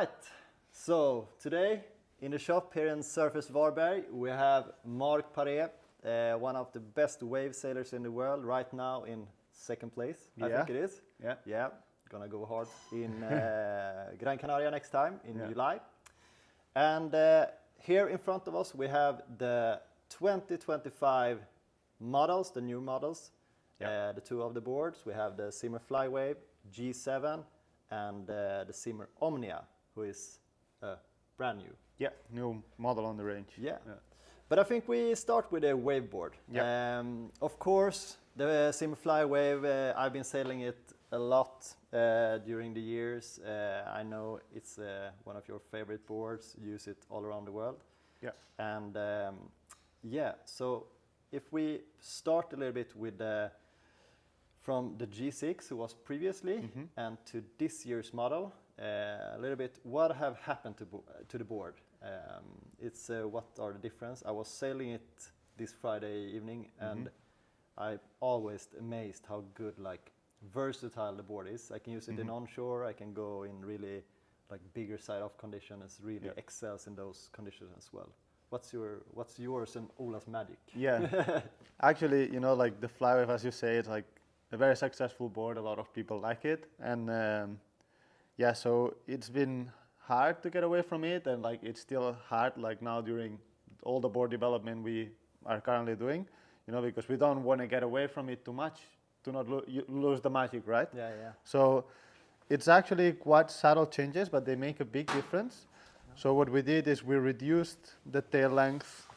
right, so today in the shop here in Surfers Varberg we have Marc Paré, one of the best wave sailors in the world right now in second place, I think it is. Yeah, gonna go hard in Gran Canaria next time in July. And here in front of us we have the 2025 models, the new models, the two of the boards. We have the Simmer Flywave G7 and the Simmer Omnia, who is brand new. Yeah, new model on the range. Yeah. But I think we start with a waveboard. Of course, the Simmer Flywave, I've been sailing it a lot during the years. I know it's one of your favorite boards. You use it all around the world. Yeah. And so if we start a little bit with from the G6, who was previously, and to this year's model, a little bit what have happened to the board. It's what are the difference. I was sailing it this Friday evening, and I'm always amazed how good, like, versatile the board is. I can use it in onshore. I can go in really like bigger side of conditions. Really excels in those conditions as well. What's yours and Ola's magic? Yeah, actually, you know, like the Flywave, as you say, it's like a very successful board. A lot of people like it, and so it's been hard to get away from it, and like it's still hard, like now during all the board development we are currently doing, you know, because we don't want to get away from it too much to not lose the magic, right? Yeah. So it's actually quite subtle changes, but they make a big difference. So what we did is we reduced the tail length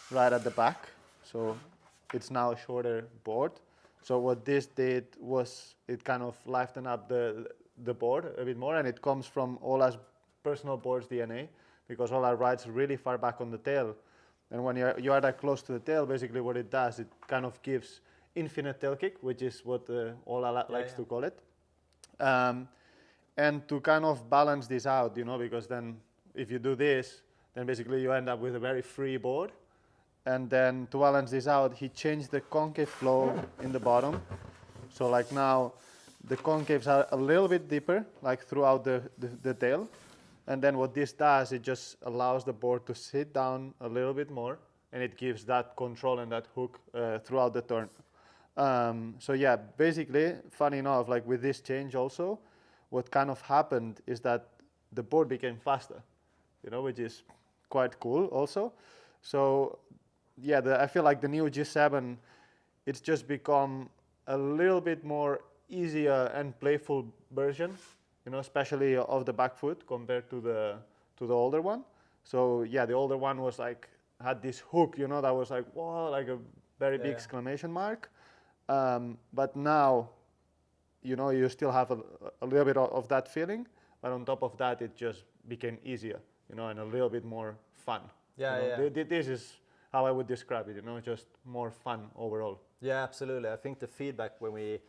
right at the back, so it's now a shorter board. So what this did was it kind of lightened up the board a bit more, and it comes from Ola's personal board's DNA, because Ola rides really far back on the tail, and when you are that close to the tail, basically what it does, it kind of gives infinite tail kick, which is what Ola likes to call it. And to kind of balance this out, you know, because then if you do this, then basically you end up with a very free board. And then to balance this out, he changed the concave flow in the bottom. So like now, the concaves are a little bit deeper, like throughout the tail. And then what this does, it just allows the board to sit down a little bit more, and it gives that control and that hook throughout the turn. So yeah, basically, funny enough, like with this change also, what kind of happened is that the board became faster, you know, which is quite cool also. So yeah, I feel like the new G7, it's just become a little bit more easier and playful version, you know, especially of the back foot compared to the older one. So yeah, the older one was like, had this hook, you know, that was like, whoa, like a very big exclamation mark. But now, you know, you still have a little bit of that feeling, but on top of that, it just became easier, you know, and a little bit more fun. This is how I would describe it, you know, just more fun overall. Yeah, absolutely. I think the feedback when we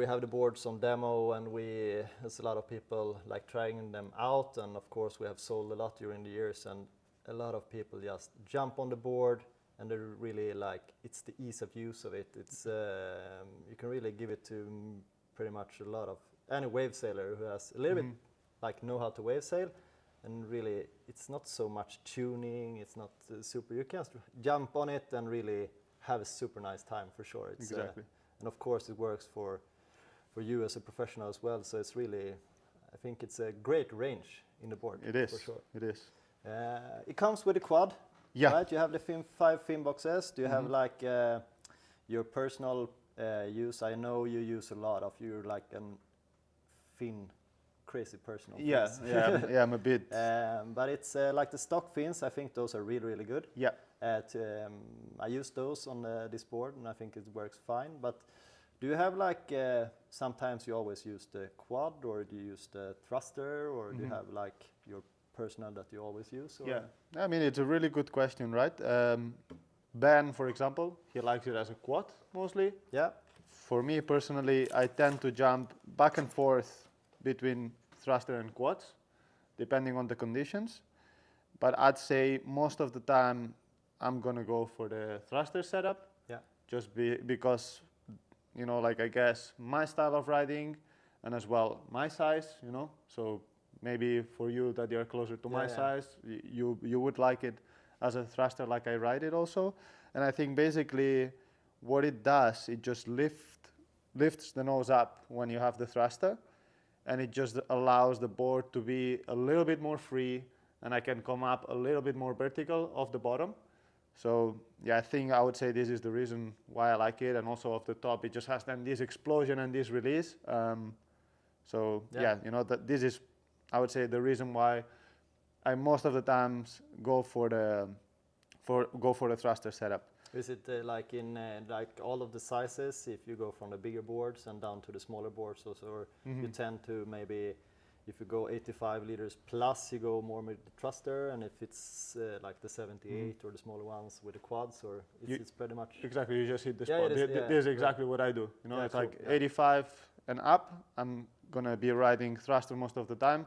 have the boards on demo, and there's a lot of people like trying them out, and of course we have sold a lot during the years, and a lot of people just jump on the board, and they're really like, it's the ease of use of it. It's you can really give it to pretty much a lot of any wave sailor who has a little bit like know how to wave sail, and really it's not so much tuning. It's not super. You can jump on it and really have a super nice time for sure. It's, exactly. And of course it works for you as a professional as well. So it's really, I think it's a great range in the board. It is. For sure. It is. It comes with a quad. Yeah. Right? You have the 5 fin boxes. Do you have like your personal use? I know you use a lot of. You're like a fin crazy person. Yeah, I'm a bit. But it's like the stock fins. I think those are really, really good. Yeah. I use those on this board, and I think it works fine. But do you have like sometimes you always use the quad, or do you use the thruster, or do you have like your personal that you always use? Or? Yeah, I mean, it's a really good question, right? Ben, for example, he likes it as a quad mostly. Yeah. For me personally, I tend to jump back and forth between thruster and quads, depending on the conditions. But I'd say most of the time, I'm gonna go for the thruster setup. Yeah. Just because, you know, like I guess my style of riding, and as well my size, you know. So maybe for you that you're closer to my Yeah. size, you would like it as a thruster like I ride it also. And I think basically what it does, it just lifts the nose up when you have the thruster, and it just allows the board to be a little bit more free, and I can come up a little bit more vertical off the bottom. So yeah, I think I would say this is the reason why I like it, and also off the top it just has then this explosion and this release. So yeah, you know, that this is, I would say, the reason why I most of the times go for the thruster setup. Is it like in like all of the sizes? If you go from the bigger boards and down to the smaller boards, also, or you tend to maybe, if you go 85 liters plus, you go more with the thruster, and if it's like the 78 or the smaller ones with the quads, or it's pretty much Exactly, you just hit the Yeah, spot. it is, This is exactly what I do. You know, Yeah, it's cool, like 85 and up, I'm gonna be riding thruster most of the time,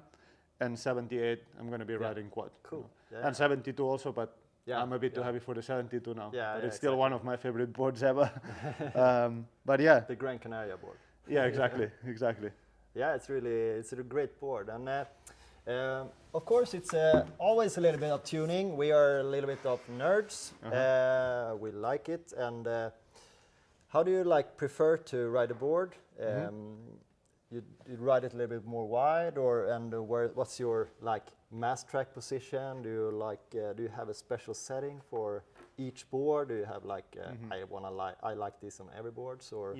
and 78, I'm gonna be riding quad. Cool. You know. Yeah. And 72 also, but Yeah, I'm a bit too heavy for the 72 now. Yeah, but yeah, it's still exactly. one of my favorite boards ever. But yeah, The Gran Canaria board. yeah, exactly, exactly. Yeah, it's a great board, and of course it's always a little bit of tuning. We are a little bit of nerds. We like it, and how do you like prefer to ride a board? You ride it a little bit more wide, or what's your like mass track position? Do you like do you have a special setting for each board? Do you have like I like this on every boards, or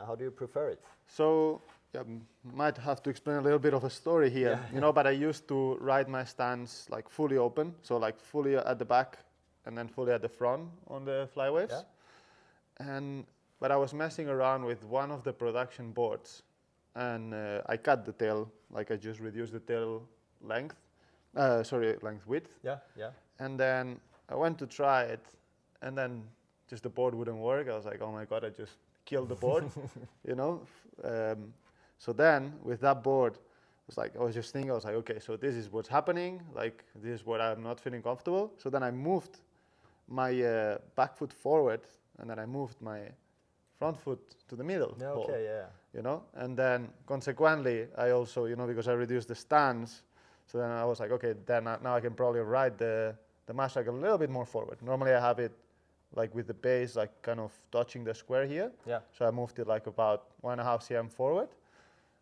how do you prefer it? So might have to explain a little bit of a story here, you know. But I used to ride my stands like fully open, so like fully at the back and then fully at the front on the Flywaves. But I was messing around with one of the production boards, and I cut the tail, like I just reduced the tail length, length width. And then I went to try it, and then just the board wouldn't work. I was like, oh my God, I just killed the board, you know. So then with that board, I was just thinking, I was like, okay, so this is what's happening. Like, this is what I'm not feeling comfortable. So then I moved my back foot forward, and then I moved my front foot to the middle. You know, and then consequently, I also, you know, because I reduced the stance, so then I was like, okay, then now I can probably ride the mass track a little bit more forward. Normally I have it like with the base, like kind of touching the square here. So I moved it like about 1.5 cm forward,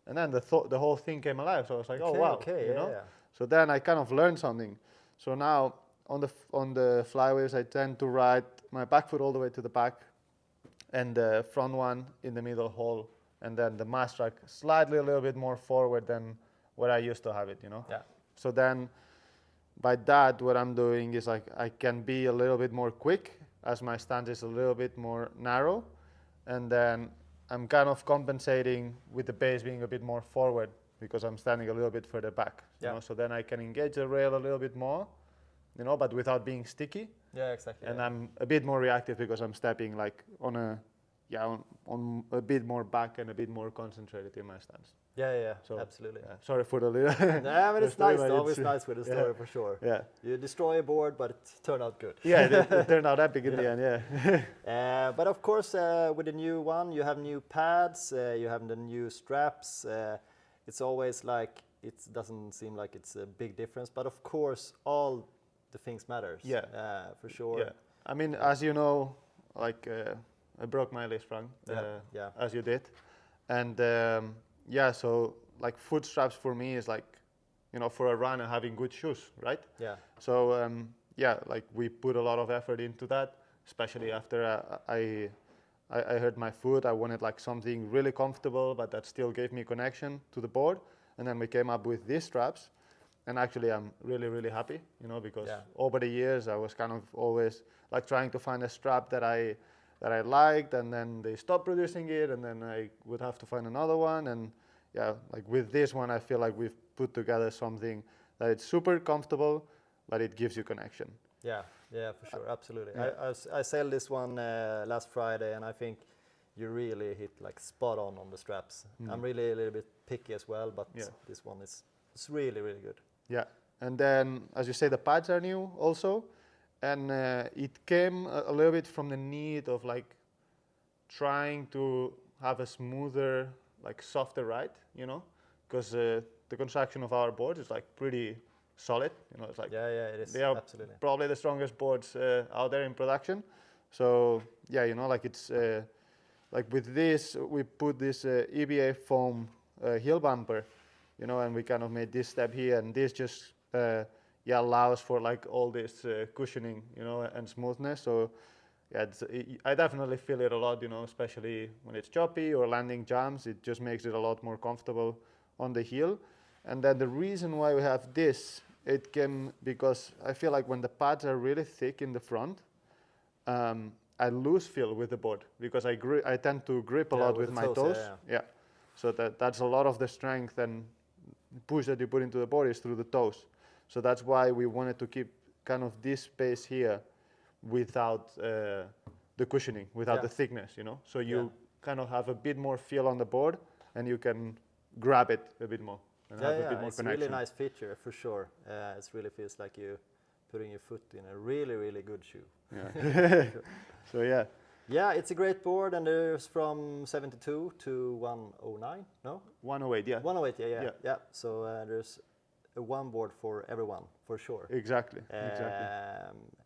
and then the whole thing came alive. So I was like, oh wow, you know. So then I kind of learned something. So now on the Flywaves, I tend to ride my back foot all the way to the back, and the front one in the middle hole, and then the mass track slightly a little bit more forward than where I used to have it, you know. So then by that, what I'm doing is like I can be a little bit more quick as my stance is a little bit more narrow, and then I'm kind of compensating with the base being a bit more forward because I'm standing a little bit further back. You know? So then I can engage the rail a little bit more, you know, but without being sticky. And I'm a bit more reactive because I'm stepping like on a bit more back and a bit more concentrated in my stance. So, absolutely. Sorry for the little. Yeah, but it's nice. Always nice with the story for sure. You destroy a board, but it turned out good. It turned out epic in the end. But of course, with the new one, you have new pads. You have the new straps. It's always like it doesn't seem like it's a big difference, but of course, all the things matters. For sure. I mean, as you know, like I broke my leg sprung, as you did, and so like foot straps for me is like, you know, for a runner having good shoes, right? So like we put a lot of effort into that, especially after I hurt my foot. I wanted like something really comfortable, but that still gave me connection to the board, and then we came up with these straps. And actually, I'm really, really happy, you know, because over the years I was kind of always like trying to find a strap that I liked, and then they stopped producing it, and then I would have to find another one. And like with this one, I feel like we've put together something that it's super comfortable, but it gives you connection. For sure, absolutely. I sailed this one last Friday, and I think you really hit like spot on the straps. I'm really a little bit picky as well, but this one it's really, really good. And then, as you say, the pads are new also, and it came a little bit from the need of like trying to have a smoother, like softer ride, you know, because the construction of our boards is like pretty solid. You know, it's like Yeah, it is. they are Absolutely. probably the strongest boards out there in production. So yeah, you know, like it's like with this, we put this EVA foam heel bumper, you know, and we kind of made this step here, and this just yeah allows for like all this cushioning, you know, and smoothness. So yeah, I definitely feel it a lot, you know, especially when it's choppy or landing jumps. It just makes it a lot more comfortable on the heel. And then the reason why we have this, it can, because I feel like when the pads are really thick in the front, I lose feel with the board because I tend to grip a lot with the my toes. Yeah. So that's a lot of the strength and push that you put into the board is through the toes. So that's why we wanted to keep kind of this space here without the cushioning, without the thickness, you know. So you kind of have a bit more feel on the board and you can grab it a bit more and have a bit more It's connection. a really nice feature for sure. It really feels like you putting your foot in a really, really good shoe. Yeah. So yeah. Yeah, it's a great board, and there's from 72 to 109. No, 108. Yeah. 108. Yeah. So there's a one board for everyone, for sure. Exactly.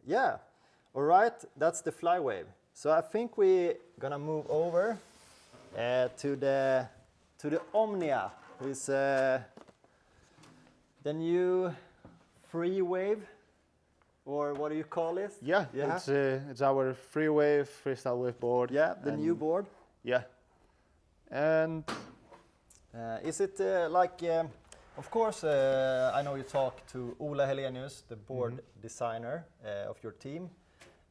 Yeah. All right. That's the Flywave. So I think we're gonna move over to the Omnia, is the new Freewave. Or what do you call it? Yeah. It's our Freewave freestyle wave board. Yeah, the new board. Yeah. And Is it like, of course, I know you talked to Ola Helenius, the board designer of your team.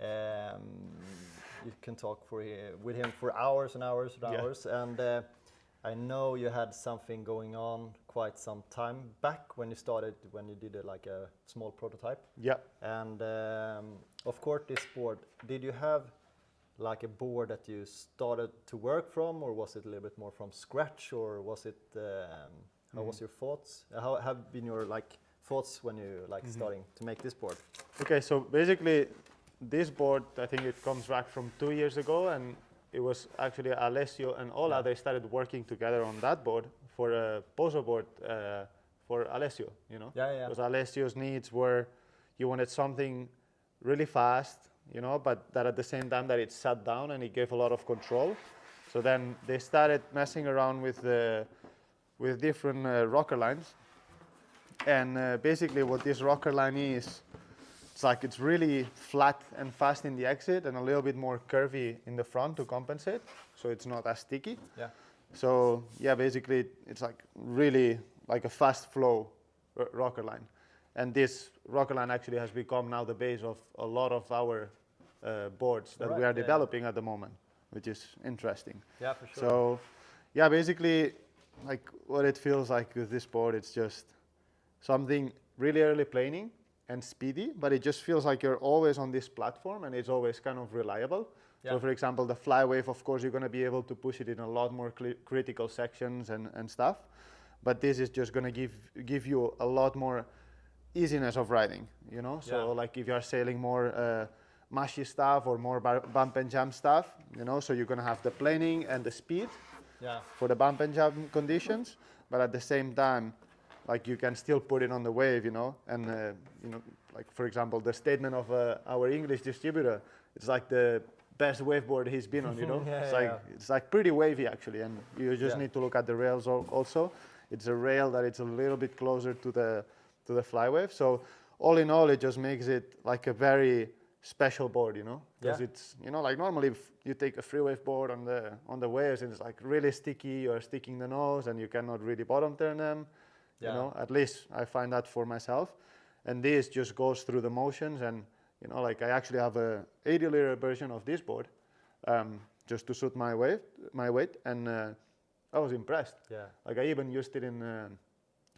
You can talk with him for hours and hours and hours. And I know you had something going on quite some time back when you did like a small prototype. Yeah. And of course, this board, did you have like a board that you started to work from, or was it a little bit more from scratch, or was it, how was your thoughts? How have been your like thoughts when you starting to make this board? Okay, so basically this board, I think it comes back from 2 years ago, and it was actually Alessio and Ola, they started working together on that board for a poser board for Alessio, you know? Yeah. Because Alessio's needs were, you wanted something really fast, you know, but that at the same time that it sat down and it gave a lot of control. So then they started messing around with different rocker lines. And basically what this rocker line is, it's really flat and fast in the exit and a little bit more curvy in the front to compensate, so it's not as sticky. Yeah. So yeah, basically it's like really like a fast flow rocker line. And this rocker line actually has become now the base of a lot of our boards that we are developing at the moment, which is interesting. Yeah, for sure. So yeah, basically like what it feels like with this board, it's just something really early planing and speedy, but it just feels like you're always on this platform and it's always kind of reliable. Yeah. So for example, the Flywave, of course, you're going to be able to push it in a lot more critical sections and stuff, but this is just going to give you a lot more easiness of riding, you know? So like if you're sailing more mushy stuff or more bump and jump stuff, you know, so you're going to have the planing and the speed for the bump and jump conditions, but at the same time, like you can still put it on the wave, you know, and you know, like for example, the statement of our English distributor, it's like the best waveboard he's been on, you know. It's like pretty wavy actually, and you just need to look at the rails also. It's a rail that it's a little bit closer to the Flywave. So all in all, it just makes it like a very special board, you know, because it's, you know, like normally if you take a Freewave board on the waves and it's like really sticky, you're sticking the nose and you cannot really bottom turn them. You know, at least I find that for myself. And this just goes through the motions, and you know, like I actually have a 80-liter version of this board, just to suit my weight, and I was impressed. Yeah. Like I even used it in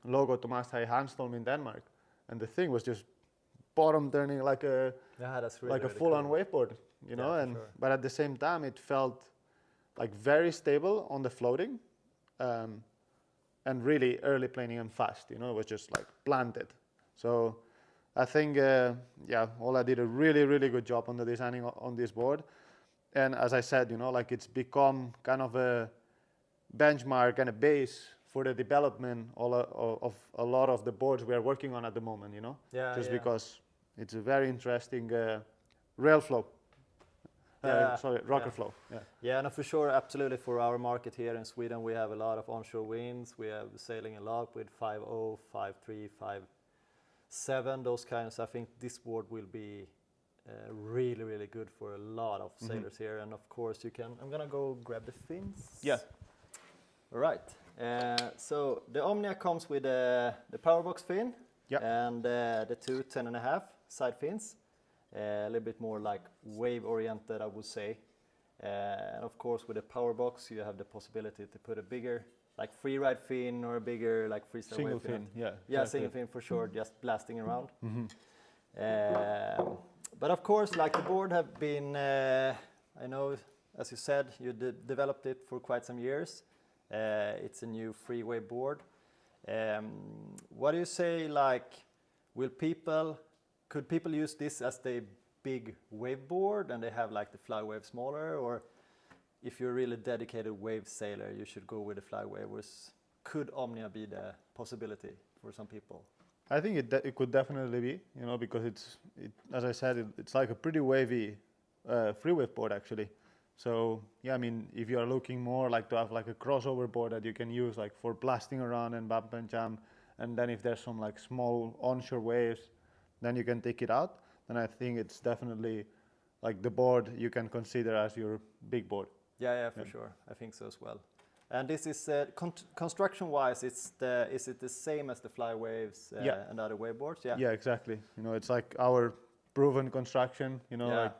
Logo to Mast High Handstorm in Denmark, and the thing was just bottom turning like a full-on waveboard, you know. And but at the same time, it felt like very stable on the floating. And really early planing and fast, you know, it was just like planted. So I think, Ola did a really, really good job on the designing on this board. And as I said, you know, like it's become kind of a benchmark and a base for the development of a lot of the boards we are working on at the moment, you know? Yeah, Just yeah. because it's a very interesting rail flow. Rocker flow. Yeah. Yeah, no, for sure, absolutely. For our market here in Sweden, we have a lot of onshore winds. We have sailing a lot with 5.0, 5.3, 5.7, those kinds. I think this board will be really, really good for a lot of sailors here. And of course, you can. I'm gonna go grab the fins. Yeah. All right. So the Omnia comes with the powerbox fin and the two 10.5 side fins. A little bit more like wave oriented, I would say. And of course, with the power box, you have the possibility to put a bigger, like free ride fin or a bigger, like freestyle Single wave fin. Yeah. Yeah, exactly. single fin for sure, just blasting around. But of course, like the board have been, I know, as you said, you developed it for quite some years. It's a new freewave board. What do you say? Like, could people use this as the big wave board and they have like the Flywave smaller, or if you're a really dedicated wave sailor, you should go with the Flywave? Could Omnia be the possibility for some people? I think it could definitely be, you know, because as I said, it's like a pretty wavy freewave board actually. So yeah, I mean, if you are looking more like to have like a crossover board that you can use like for blasting around and bump and jump, and then if there's some like small onshore waves, then you can take it out. Then I think it's definitely like the board you can consider as your big board. Yeah, for sure. I think so as well. And this is construction-wise, is it the same as the Flywaves and other wave boards? Yeah. Yeah, exactly. You know, it's like our proven construction. You know, like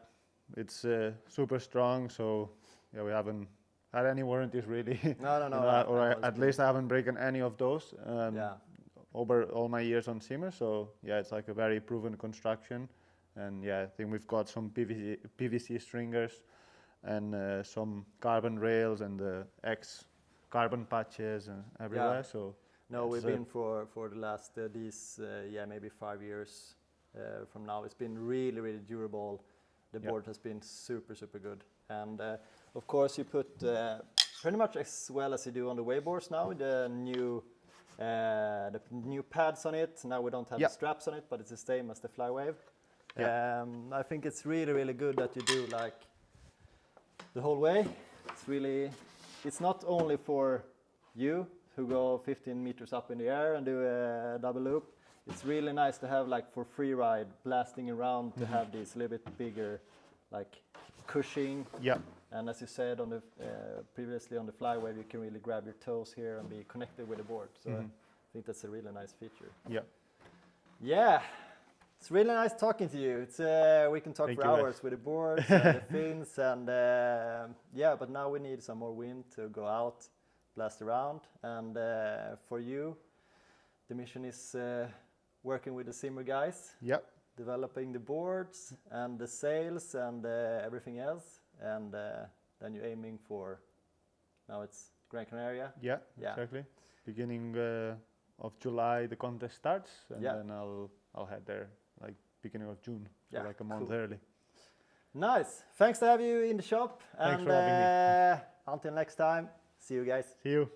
it's super strong. So yeah, we haven't had any warranties really. No. You know, at least I haven't broken any of those. Over all my years on Simmer, so yeah, it's like a very proven construction, and yeah, I think we've got some PVC stringers and some carbon rails and the X carbon patches everywhere. So no, we've been for the last maybe 5 years from now. It's been really, really durable. The board has been super, super good, and of course you put pretty much as well as you do on the waveboards now. The new pads on it. Now we don't have the straps on it, but it's the same as the Flywave. I think it's really, really good that you do like the whole way. It's not only for you who go 15 meters up in the air and do a double loop. It's really nice to have like for free ride, blasting around, to have this a little bit bigger like cushioning. Yeah. And as you said on the previously on the Flywave, you can really grab your toes here and be connected with the board. So I think that's a really nice feature. Yeah, it's really nice talking to you. It's we can talk for hours with the boards and the fins, and but now we need some more wind to go out, blast around, and for you, the mission is working with the Simmer guys. Developing the boards and the sails and everything else. And then you're aiming for, now it's Gran Canaria. Yeah, exactly. Beginning of July the contest starts, and then I'll head there like beginning of June, so like a month early. Nice. Thanks to have you in the shop. Thanks for having me. Until next time, see you guys. See you.